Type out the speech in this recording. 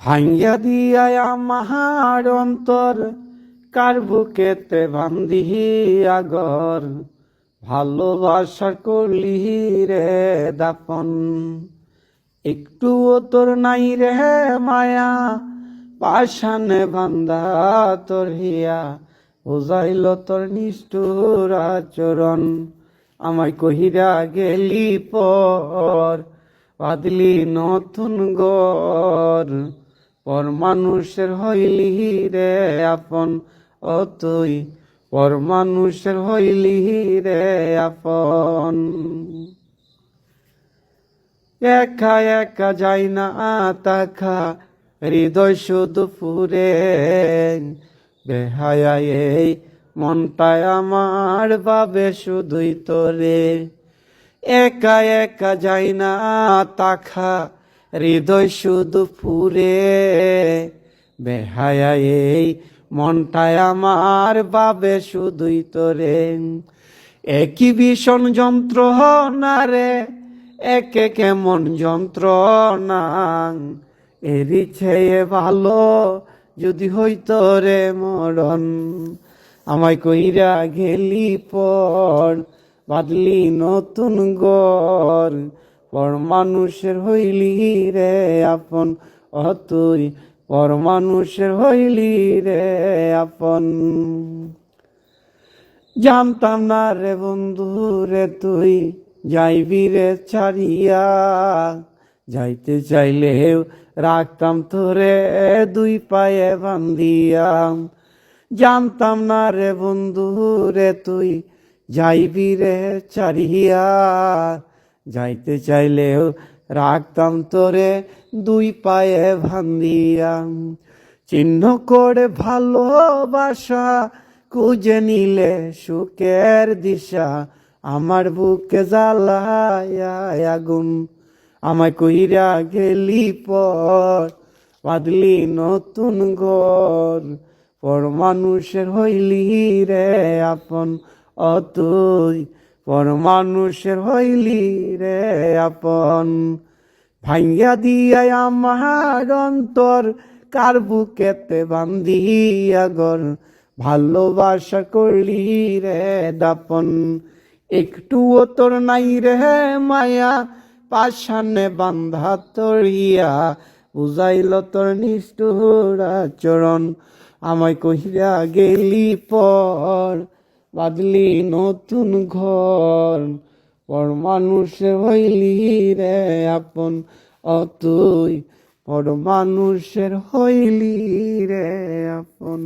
ভাঙ্গা দিয়া আমার অন্তর কার বুকেতে বান্ধিয়া ঘর, ভালোবাসা করলি রে দাপন। একটুও তোর নাই রে মায়া, পাশানে বান্ধা তোর হিয়া, বুঝাইল তোর নিষ্ঠুর আচরণ। আমায় কহিরা গেলি পর, বাঁধলি নতুন ঘর, পর মানুষের হইলি রে আপন। ও তুই পর মানুষের হইলি রে আপন। একা একা যাই না তাকা, হৃদয় শুধু ফুরে। বেহায়া এই মনটায় আমার বাবে শুধুই তোরে। একা একা যাই না তাকা, হৃদয় শুধু ফুরে। বেহায়া এই মনটায় আমার বাবে শুধুই তোরে। একই ভীষণ যন্ত্রণা রে, একে কেমন যন্ত্রণা। এরই চেয়ে ভালো যদি হইতো রে মরণ। আমায় কইরা গেলি পর, বাঁধলি নতুন ঘর, পর মানুষের হইলি রে আপন। ও তুই পর মানুষের হইলি রে আপন। জানতাম না রে বন্ধু রে তুই যাইবি রে ছাড়িয়া, যাইতে চাইলেও রাখতাম তোরে দুই পায়ে বান্ধিয়া। জানতাম না রে বন্ধু রে তুই যাইবি রে ছাড়িয়া, যাইতে চাইলেও রাখতাম তোরে দুই পায়ে বান্ধিয়া। চিহ্ন করে ভালোবাসা খুঁজে নিলে সুখের দিশা, আমার বুকে জ্বালায় আগুন। আমায় কইরা গেলি পর, বাঁধলি নতুন ঘর, পর মানুষের হইলি রে আপন। ও তুই পর মানুষের হইলি রে আপন। ভাঙ্গা দিয়া আমার অন্তর কার বুকেতে বান্ধিয়া ঘর, ভালোবাসা করলি রে দাপন। একটুও তোর নাই রে মায়া, পাশানে বান্ধা তোর হিয়া, বুঝাইল তোর নিষ্ঠুর আচরণ। আমায় কহিরা গেলি পর, বাঁধলি নতুন ঘর, পর মানুষের হইলি রে আপন। ও তুই পর মানুষের হইলি রে আপন।